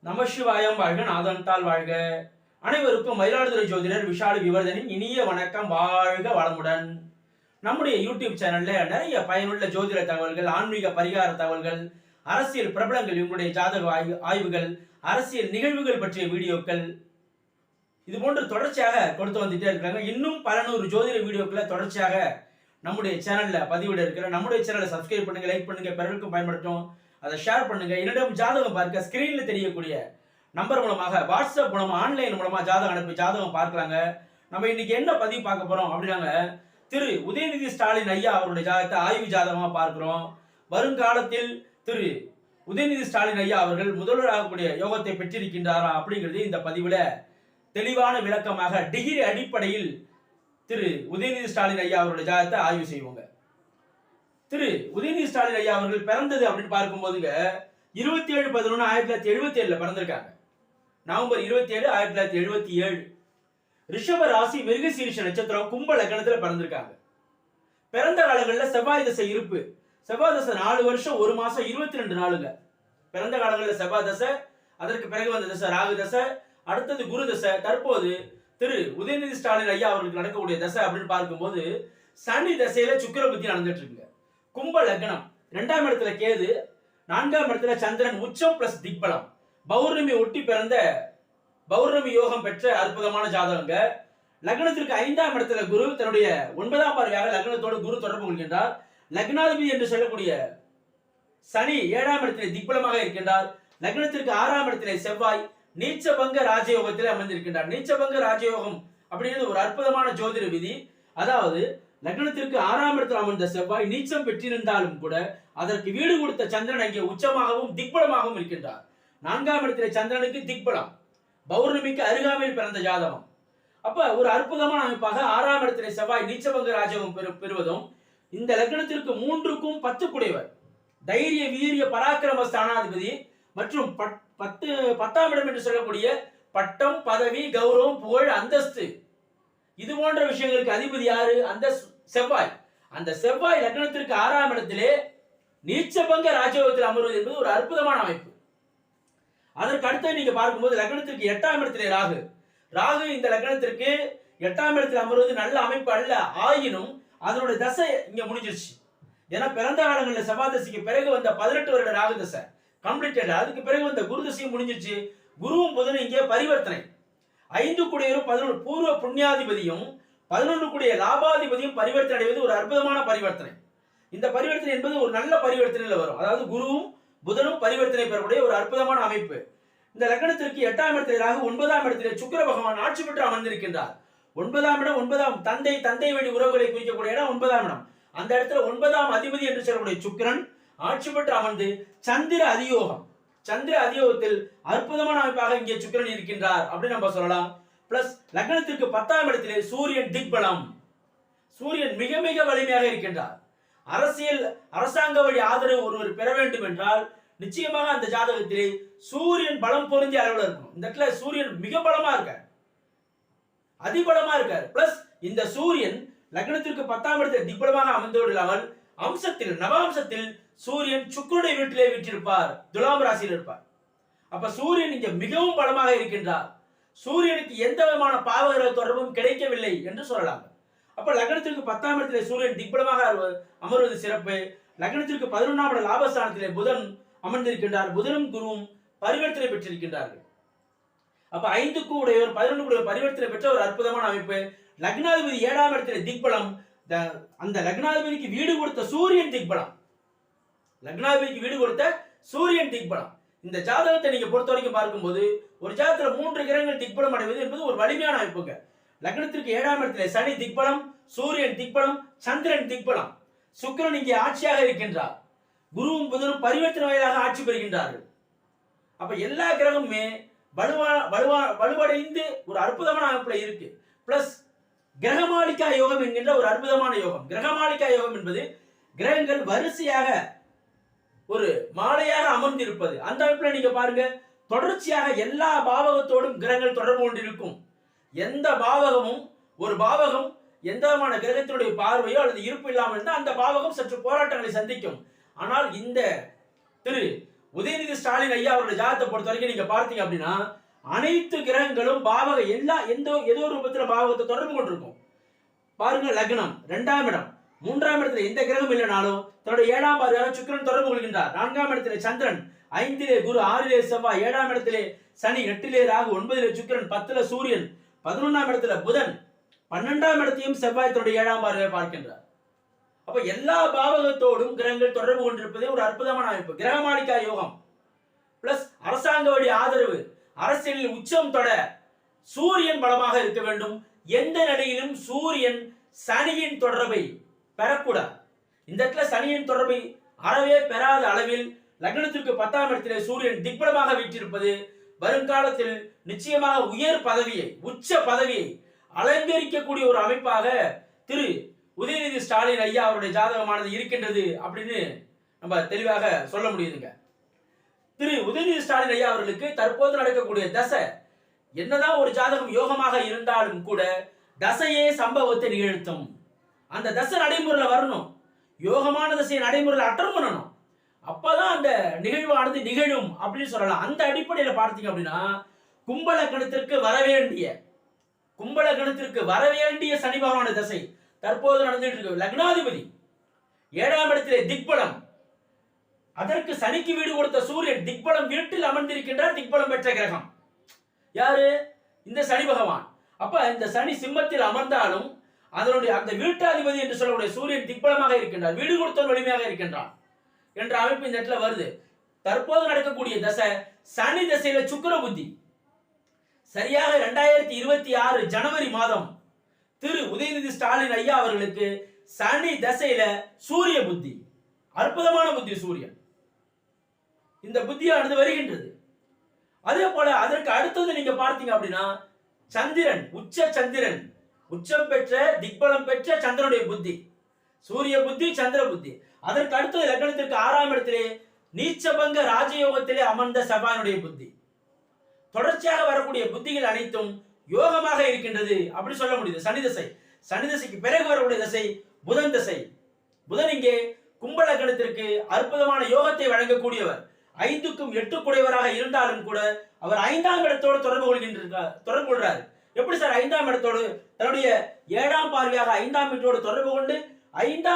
நமசிவாயம் வாழ்க, நாதன்தாள் வாழ்க. அனைவருக்கும் மயிலாடுதுறை ஜோதிடர் விஷாலி விவர்தனின் இனிய வணக்கம். வாழ்க வளமுடன். நம்முடைய யூடியூப் சேனல்ல நிறைய பயனுள்ள ஜோதிட தகவல்கள், ஆன்மீக பரிகார தகவல்கள், அரசியல் பிரபலங்கள் இவங்களுடைய ஜாதக ஆய்வுகள், அரசியல் நிகழ்வுகள் பற்றிய வீடியோக்கள் இது போன்று தொடர்ச்சியாக கொடுத்து வந்துட்டே இருக்காங்க. இன்னும் பல நூறு ஜோதிட வீடியோக்களை தொடர்ச்சியாக நம்முடைய சேனல்ல பதிவிட இருக்கிற. நம்முடைய சேனலை சப்ஸ்கிரைப் பண்ணுங்க, லைக் பண்ணுங்க, பிறருக்கும் பயன்படுத்தும். அதை ஷேர் பண்ணுங்க. என்னிடம் ஜாதகம் பார்க்க ஸ்கிரீன்ல தெரியக்கூடிய நம்பர் மூலமாக, வாட்ஸ்அப் மூலமா, ஆன்லைன் மூலமா ஜாதகம் அனுப்பி ஜாதகம் பார்க்கலாங்க. நம்ம இன்னைக்கு என்ன பதிவு பார்க்க போறோம் அப்படின்னாங்க, திரு உதயநிதி ஸ்டாலின் ஐயா அவருடைய ஜாதகத்தை ஆய்வு ஜாதகமா பார்க்கிறோம். வருங்காலத்தில் திரு உதயநிதி ஸ்டாலின் ஐயா அவர்கள் முதல்வராகக்கூடிய யோகத்தை பெற்றிருக்கின்றாரா அப்படிங்கிறது இந்த பதிவுல தெளிவான விளக்கமாக டிகிரி அடிப்படையில் திரு உதயநிதி ஸ்டாலின் ஐயா அவருடைய ஜாதகத்தை ஆய்வு செய்வோங்க. திரு உதயநிதி ஸ்டாலின் ஐயா அவர்கள் பிறந்தது அப்படின்னு பார்க்கும்போதுங்க 27/11/1977 பிறந்திருக்காங்க. நவம்பர் 27, 1977. ரிஷப ராசி, மிருகசீரிஷ நட்சத்திரம், கும்ப லக்னத்துல பிறந்திருக்காங்க. பிறந்த காலங்களில் செவ்வாய் தசை இருப்பு. செவ்வாய் தசை 4 வருஷம் 1 மாசம் 22 நாளுங்க. பிறந்த காலங்களில் செவ்வாய் தசை, அதற்கு பிறகு வந்த தசை ராகு தசை, அடுத்தது குரு தசை. தற்போது திரு உதயநிதி ஸ்டாலின் ஐயா அவர்களுக்கு நடக்கக்கூடிய தசை அப்படின்னு பார்க்கும்போது சனி தசையில சுக்கிர புத்தி நடந்துட்டு இருக்குங்க. கும்ப லக்னம், 2ஆம் இடத்துல கேது, 4ஆம் இடத்துல சந்திரன் உச்சம் பிளஸ் திக்பலம். பௌர்ணமி ஒட்டி பிறந்த பௌர்ணமி யோகம் பெற்ற அற்புதமான ஜாதகங்க. லக்னத்திற்கு 5ஆம் இடத்துல குரு தன்னுடைய 9ஆம் பார்வையாக லக்னத்தோடு குரு தொடர்பு கொள்கின்றார். லக்னாதிபதி என்று சொல்லக்கூடிய சனி 7ஆம் இடத்திலே திக்பலமாக இருக்கின்றார். லக்னத்திற்கு 6ஆம் இடத்திலே செவ்வாய் நீச்சபங்க ராஜயோகத்திலே அமர்ந்திருக்கின்றார். நீச்சபங்க ராஜயோகம் அப்படிங்கிறது ஒரு அற்புதமான ஜோதிட விதி. அதாவது லக்னத்திற்கு 6ஆம் இடத்தில் அமர்ந்த செவ்வாய் நீச்சம் பெற்றிருந்தாலும் கூட அதற்கு வீடு கொடுத்த சந்திரன் அங்கே உச்சமாகவும் திக்பலமாகவும் இருக்கின்றார். 4ஆம் இடத்திலே சந்திரனுக்கு திக்பலம், பௌர்ணமிக்கு அருகாமையில் பிறந்த ஜாதகம். அப்ப ஒரு அற்புதமான அமைப்பாக 6ஆம் இடத்திலே செவ்வாய் நீச்சபங்க ராஜயோகம் பெறுவதும், இந்த லக்னத்திற்கு 3க்கும் 10 குடையவர், தைரிய வீரிய பராக்கிரம ஸ்தானாதிபதி மற்றும் 10ஆம் இடம் என்று சொல்லக்கூடிய பட்டம், பதவி, கௌரவம், புகழ், அந்தஸ்து, இது போன்ற விஷயங்களுக்கு அதிபதி யாரு? அந்த செவ்வாய். அந்த செவ்வாய் லக்னத்திற்கு 6ஆம் இடத்திலே நீச்சபங்க ராஜயோகத்தில் அமர்வது என்பது ஒரு அற்புதமான அமைப்பு. அதற்கு அடுத்து நீங்க பார்க்கும்போது லக்னத்திற்கு 8ஆம் இடத்திலே ராகு. ராகு இந்த லக்னத்திற்கு 8ஆம் இடத்தில் அமர்வது நல்ல அமைப்பு அல்ல. ஆயினும் அதனுடைய தசை இங்க முடிஞ்சிருச்சு. ஏன்னா பிறந்த காலங்களில் செவ்வாய் தசைக்கு பிறகு வந்த 18 வருட ராகு தசை கம்ப்ளீட்டட். அதுக்கு பிறகு வந்த குரு தசையும் முடிஞ்சிருச்சு. குருவும் புதனும் இங்கே பரிவர்த்தனை. 5 கூடியவரும் 11 பூர்வ புண்ணியாதிபதியும் 11 கூடிய லாபாதிபதியும் பரிவர்த்தனை அடைவது ஒரு அற்புதமான பரிவர்த்தனை. இந்த பரிவர்த்தனை என்பது ஒரு நல்ல பரிவர்த்தனையில வரும். அதாவது குருவும் புதனும் பரிவர்த்தனை பெறக்கூடிய ஒரு அற்புதமான அமைப்பு. இந்த லக்னத்திற்கு 8ஆம் இடத்திலே ராகு, 9ஆம் இடத்திலே சுக்கிர பகவான் ஆட்சி பெற்று அமர்ந்திருக்கின்றார். 9ஆம் இடம், 9ஆம் தந்தை வழி உறவுகளை குறிக்கக்கூடிய இடம் 9ஆம் இடம். அந்த இடத்துல 9ஆம் அதிபதி என்று சொல்லக்கூடிய சுக்கிரன் ஆட்சி பெற்று அமர்ந்து சந்திர அதியோகம், சந்திர அதியோகத்தில் அற்புதமான அமைப்பாக இங்கே சுக்கிரன் இருக்கின்றார் அப்படின்னு நம்ம சொல்லலாம். பிளஸ் லக்னத்திற்கு 10ஆம் இடத்திலே சூரியன் திக்பலம். சூரியன் மிக மிக வலிமையாக இருக்கின்றார். அரசாங்க வழி ஆதரவு ஒருவர் பெற வேண்டும் என்றால் நிச்சயமாக அந்த ஜாதகத்திலே சூரியன் பலம் பொருந்திய அளவில் இருக்கும். இந்த இடத்துல சூரியன் மிக பலமா இருக்கார், அதிபலமா இருக்கார். பிளஸ் இந்த சூரியன் லக்னத்திற்கு 10ஆம் இடத்தில் திக்பலமாக அமர்ந்தோடு இல்லாமல் அம்சத்தில், நவாம்சத்தில் சூரியன் சுக்கிரனுடைய வீட்டிலே வீற்றிருப்பார், துலாம் ராசியில் இருப்பார். அப்ப சூரியன் இங்க மிகவும் பலமாக இருக்கின்றார். சூரியனுக்கு எந்த விதமான பாவகிரக தொடர்பும் கிடைக்கவில்லை என்று சொல்லலாம். அப்ப லக்னத்திற்கு 10ஆம் இடத்திலே சூரியன் திக்பலமாக அமர்வது சிறப்பு. லக்னத்திற்கு 11ஆம் இட லாபஸ்தானத்திலே புதன் அமர்ந்திருக்கின்றார். புதனும் குருவும் பரிவர்த்தனை பெற்றிருக்கின்றார்கள். அப்ப 5க்கு உடையவர் 11 உடையவர் பரிவர்த்தனை பெற்ற ஒரு அற்புதமான அமைப்பு. லக்னாதிபதி 7ஆம் இடத்திலே திக்பலம். அந்த லக்னாதிபதிக்கு வீடு கொடுத்த சூரியன் திக்பலம். லக்னாதிபதிக்கு வீடு கொடுத்த சூரியன் திக்பலம். இந்த ஜாதகத்தை நீங்க பொறுத்த வரைக்கும் பார்க்கும்போது ஒரு ஜாதகத்துல 3 கிரகங்கள் திக்பலம் அடைவது என்பது ஒரு வலிமையான அமைப்புங்க. லக்னத்திற்கு 7ஆம் இடத்திலே சனி திக்பலம், சூரியன் திக்பலம், சந்திரன் திக்பலம், சுக்கிரன் இங்கே ஆட்சியாக இருக்கின்றார். குருவும் புதனும் பரிவர்த்தனை வாயிலாக ஆட்சி பெறுகின்றார்கள். அப்ப எல்லா கிரகமுமே வலுவடைந்து ஒரு அற்புதமான அமைப்புல இருக்கு. பிளஸ் கிரகமாளிகா யோகம் என்கின்ற ஒரு அற்புதமான யோகம். கிரகமாளிகா யோகம் என்பது கிரகங்கள் வரிசையாக ஒரு மாலையாக அமர்ந்திருப்பது. அந்த அமைப்புல நீங்க பாருங்க, தொடர்ச்சியாக எல்லா பாவகத்தோடும் கிரகங்கள் தொடர்பு கொண்டிருக்கும். எந்த பாவகமும், ஒரு பாவகம் எந்த விதமான கிரகத்தினுடைய பார்வையோ அல்லது இருப்பு இல்லாமல் இருந்தால் அந்த பாவகம் சற்று போராட்டங்களை சந்திக்கும். ஆனால் இந்த திரு உதயநிதி ஸ்டாலின் ஐயா அவருடைய ஜாதகத்தை பொறுத்த வரைக்கும் நீங்க பார்த்தீங்க அப்படின்னா அனைத்து கிரகங்களும் பாவக ஏதோ ஒரு ரூபத்துல பாவகத்தை தொடர்பு கொண்டிருக்கும். பாருங்க, லக்னம் 2ஆம் இடம் 3ஆம் இடத்துல எந்த கிரகம் இல்லைனாலும் தன்னுடைய 7ஆம் பார்வையாக சுக்கிரன் தொடர்பு கொள்கின்றார். 4ஆம் இடத்திலே சந்திரன், 5லே குரு, 6லே செவ்வாய், 7ஆம் இடத்திலே சனி, 8லே ராகு, 9லே சுக்கிரன், 10ல சூரியன், 11ஆம் இடத்துல புதன், 12ஆம் இடத்தையும் செவ்வாய் தன்னுடைய 7ஆம் பார்வையை பார்க்கின்றார். அப்ப எல்லா பாவகத்தோடும் கிரகங்கள் தொடர்பு கொண்டிருப்பதே ஒரு அற்புதமான அமைப்பு. கிரகமாளிகா யோகம் பிளஸ் அரசாங்க வழி ஆதரவு, அரசியலில் உச்சம் தொட சூரியன் பலமாக இருக்க வேண்டும். எந்த நிலையிலும் சூரியன் சனியின் தொடர்பை பெறக்கூடாது. இந்த இடத்துல சனியின் தொடர்பை அறவே பெறாத அளவில் லக்னத்திற்கு 10ஆம் இடத்திலே சூரியன் திக்பலமாக வீற்றிருப்பது வருங்காலத்தில் நிச்சயமாக உயர் பதவியை, உச்ச பதவியை அலங்கரிக்கக்கூடிய ஒரு அமைப்பாக திரு உதயநிதி ஸ்டாலின் ஐயா அவருடைய ஜாதகமானது இருக்கின்றது அப்படின்னு நம்ம தெளிவாக சொல்ல முடியுதுங்க. திரு உதயநிதி ஸ்டாலின் ஐயா அவர்களுக்கு தற்போது நடக்கக்கூடிய தசை என்னதான் ஒரு ஜாதகம் யோகமாக இருந்தாலும் கூட தசையே சம்பவத்தை நிகழ்த்தும். அந்த தசை நடைமுறையில் வரணும், யோகமான தசையை நடைமுறையில் அட்டன் பண்ணணும். அப்பதான் அந்த நிகழ்வானது நிகழும் அப்படின்னு சொல்லலாம். அந்த அடிப்படையில் பார்த்தீங்க அப்படின்னா கும்பலக்கணத்திற்கு வரவேண்டிய சனி பகவான தசை தற்போது நடந்துட்டு இருக்கு. லக்னாதிபதி 7ஆம் இடத்திலே திக்பலம், அதற்கு சனிக்கு வீடு கொடுத்த சூரியன் திக்பலம் வீட்டில் அமர்ந்திருக்கின்றார். திக்பலம் பெற்ற கிரகம் யாரு? இந்த சனி பகவான். அப்ப இந்த சனி சிம்மத்தில் அமர்ந்தாலும் அதனுடைய அந்த வீட்டாதிபதி என்று சொல்லக்கூடிய சூரியன் திக்பலமாக இருக்கின்றார், வீடு கொடுத்தவன் வலிமையாக இருக்கின்றான் என்ற அமைப்பு இந்த இடத்துல வருது. தற்போது நடக்கக்கூடிய தசை சனி தசையில சுக்கிர புத்தி. சரியாக 2026 ஜனவரி மாதம் திரு உதயநிதி ஸ்டாலின் ஐயா அவர்களுக்கு சனி தசையில சூரிய புத்தி, அற்புதமான புத்தி சூரியன். இந்த புத்தியானது வருகின்றது. அதே போல அதற்கு அடுத்தது நீங்க பார்த்தீங்க அப்படின்னா சந்திரன், உச்சம் பெற்ற திக்பலம் பெற்ற சந்திரனுடைய புத்தி, சூரிய புத்தி, சந்திர புத்தி. அதற்கு அடுத்தது லக்னத்திற்கு 6ஆம் இடத்திலே நீச்சபங்க ராஜயோகத்திலே அமர்ந்த செவ்வாயினுடைய புத்தி. தொடர்ச்சியாக வரக்கூடிய புத்திகள் அனைத்தும் யோகமாக இருக்கின்றது அப்படி சொல்ல முடியுது. சனி தசைக்கு பிறகு வரக்கூடிய தசை புதன் தசை. புதன் இங்கே கும்ப லக்னத்திற்கு அற்புதமான யோகத்தை வழங்கக்கூடியவர். 5க்கும் 8 குடையவராக இருந்தாலும் கூட அவர் 5ஆம் இடத்தோடு தொடர்பு கொள்கிறார். எப்படி சார் 5ஆம் இடத்தோடு? தன்னுடைய 7ஆம் பார்வையாக 5ஆம் வீட்டோடு தொடர்பு கொண்டு 5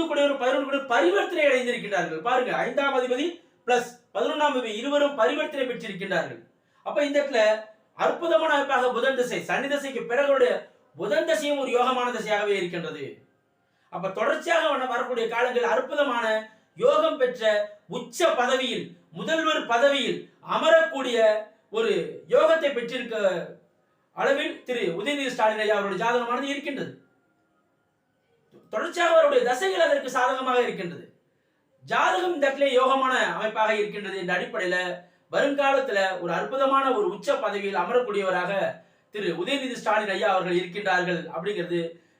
குடையவர் 11 குடையவர் பரிவர்த்தனை அடைந்திருக்கிறார்கள். பாருங்க, 5ஆம் அதிபதி பிளஸ் 11ஆம் அதிபதி இருவரும் பரிவர்த்தனை பெற்றிருக்கிறார்கள். அப்ப இந்த இடத்துல அற்புதமான அமைப்பாக புதன் தசை, சனி தசைக்கு பிறகு புதன் தசையும் ஒரு யோகமான தசையாகவே இருக்கின்றது. அப்ப தொடர்ச்சியாக வரக்கூடிய காலங்கள் அற்புதமான யோகம் பெற்ற உச்ச பதவியில், முதல்வர் பதவியில் அமரக்கூடிய ஒரு யோகத்தை பெற்றிருக்க அளவில் திரு உதயநிதி ஸ்டாலின் ஐயா அவருடைய ஜாதகமானது இருக்கின்றது. தொடர்ச்சியாக அவருடைய தசைகள் அதற்கு சாதகமாக இருக்கின்றது. ஜாதகம் இந்த இடத்துல யோகமான அமைப்பாக இருக்கின்றது என்ற அடிப்படையில வருங்காலத்துல ஒரு அற்புதமான ஒரு உச்ச பதவியில் அமரக்கூடியவராக திரு உதயநிதி ஸ்டாலின் ஐயா அவர்கள் இருக்கின்றார்கள் அப்படிங்கிறது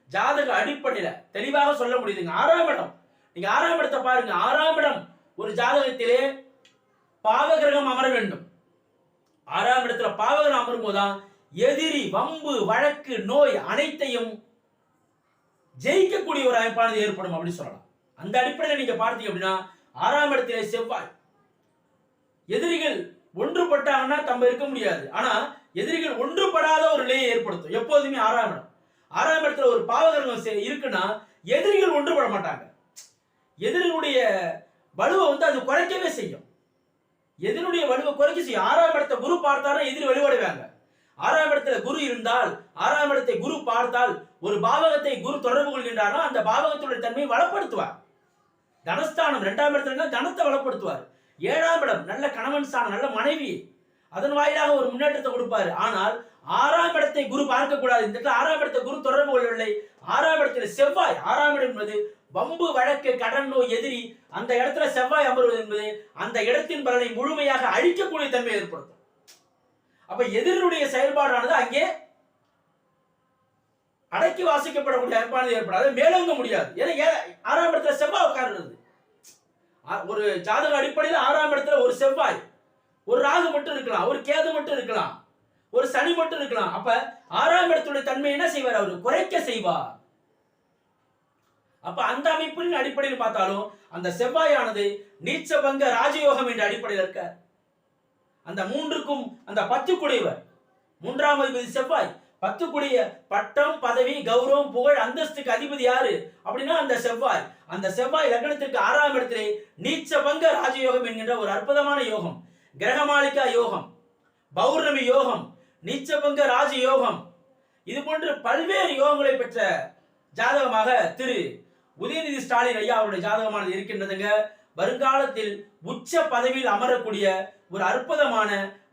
ஜாதக அடிப்படையில தெளிவாக சொல்ல முடியுதுங்க. 6ஆம் இடம், நீங்க 6ஆம் இடத்தை பாருங்க. 6ஆம் இடம் ஒரு ஜாதகத்திலே பாவகிரகம் அமர வேண்டும். 6ஆம் இடத்துல பாவகிரகம் அமரும் போதுதான் எதிரி, வம்பு, வழக்கு, நோய் அனைத்தையும் ஜெயிக்கக்கூடிய ஒரு அமைப்பானது ஏற்படும் அப்படின்னு சொல்லலாம். அந்த அடிப்படையில் நீங்க பார்த்தீங்க அப்படின்னா 6ஆம் இடத்திலே செவ்வாய். எதிரிகள் ஒன்றுபட்டாங்கன்னா நம்ம இருக்க முடியாது. ஆனா எதிரிகள் ஒன்றுபடாத ஒரு நிலையை ஏற்படுத்தும் எப்போதுமே 6ஆம் இடம். 6ஆம் இடத்துல ஒரு பாவகிரகம் இருக்குன்னா எதிரிகள் ஒன்றுபட மாட்டாங்க. எதிரிகளுடைய வலுவை அது குறைக்கவே செய்யும். எதிரினுடைய வலுவை குறைக்க செய்யும். 6ஆம் இடத்தை குரு பார்த்தாலும் எதிரி வலுவடைவாங்க. 6ஆம் இடத்துல குரு இருந்தால், 6ஆம் இடத்தை குரு பார்த்தால், ஒரு பாவகத்தை குரு தொடர்பு கொள்கின்றாரோ அந்த பாவகத்துடைய தன்மையை வளப்படுத்துவார். தனஸ்தானம் 2ஆம் இடத்துல தனத்தை வளப்படுத்துவார். 7ஆம் இடம் நல்ல கணவன் ஸ்தானம், நல்ல மனைவி, அதன் வாயிலாக ஒரு முன்னேற்றத்தை கொடுப்பாரு. ஆனால் 6ஆம் இடத்தை குரு பார்க்க கூடாது. இந்த 6ஆம் இடத்தை குரு தொடர்பு கொள்ளவில்லை. 6ஆம் இடத்துல செவ்வாய், 6ஆம் இடம் என்பது வம்பு, வழக்கு, கடன், நோய், எதிரி. அந்த இடத்துல செவ்வாய் அமர்வது என்பது அந்த இடத்தின் பலனை முழுமையாக அழிக்கக்கூடிய தன்மை ஏற்படுத்தும். அப்ப எதிரினுடைய செயல்பாடானது அங்கே அடக்கி வாசிக்கப்படக்கூடிய அமைப்பானது ஏற்படாது, மேலோங்க முடியாது. ஏன்னா 6ஆம் இடத்துல செவ்வாய் உட்கார்றது. ஒரு ஜாதக அடிப்படையில் 6ஆம் இடத்துல ஒரு செவ்வாய், ஒரு ராகு மட்டும் இருக்கலாம், ஒரு கேது மட்டும் இருக்கலாம், ஒரு சனி மட்டும் இருக்கலாம். அப்ப 6ஆம் இடத்துடைய தன்மை என்ன செய்வார்? அவர் குறைக்க செய்வார். அப்ப அந்த அமைப்பின் அடிப்படையில் பார்த்தாலும் அந்த செவ்வாயானது நீச்சபங்க ராஜயோகம் என்ற அடிப்படையில் இருக்க. அந்த மூன்றுக்கும் அந்த 10 குடையவர், மூன்றாம் அதிபதி செவ்வாய், 10 குடைய பட்டம், பதவி, கௌரவம், புகழ், அந்தஸ்துக்கு அதிபதி யாரு அப்படின்னா அந்த செவ்வாய். அந்த செவ்வாய் லக்னத்திற்கு 6ஆம் இடத்திலே நீச்சபங்க ராஜயோகம் என்கின்ற ஒரு அற்புதமான யோகம், கிரகமாளிகா யோகம், பௌர்ணமி யோகம், நீச்சபங்க ராஜயோகம், இது போன்று பல்வேறு யோகங்களை பெற்ற ஜாதகமாக திரு உதயநிதி ஸ்டாலின் ஐயா அவருடைய ஜாதகமானது இருக்கின்றதுங்க. வருங்காலத்தில் உச்ச பதவியில் அமரக்கூடிய ஒரு அற்புதமான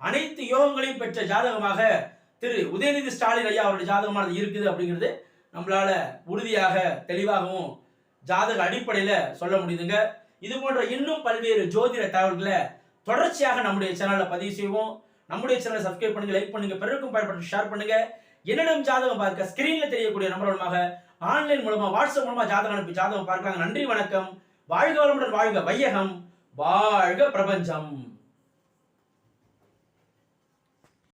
அனைத்து யோகங்களையும் பெற்ற ஜாதகமாக திரு உதயநிதி ஸ்டாலின் ஐயா அவருடைய ஜாதகமானது இருக்குது அப்படிங்கிறது நம்மளால உறுதியாக தெளிவாகவும் ஜாதக அடிப்படையில சொல்ல முடியுதுங்க. இது போன்ற இன்னும் பல்வேறு ஜோதிட தகவல்களை தொடர்ச்சியாக நம்முடைய சேனல்ல பதிவு செய்வோம். நம்முடைய சேனலை சப்ஸ்கிரைப் பண்ணுங்க, லைக் பண்ணுங்க, பிறருக்கும் பயன்படுத்தி ஷேர் பண்ணுங்க. என்னிடம் ஜாதகம் பார்க்க ஸ்கிரீன்ல தெரியக்கூடிய நம்பர் மூலமாக ஆன்லைன் மூலமா வாட்ஸ்அப் மூலமா ஜாதகம் அனுப்பி ஜாதகம் பார்க்கலாம். நன்றி, வணக்கம். வாழ்க வளமுடன், வாழ்க வையகம், வாழ்க பிரபஞ்சம்.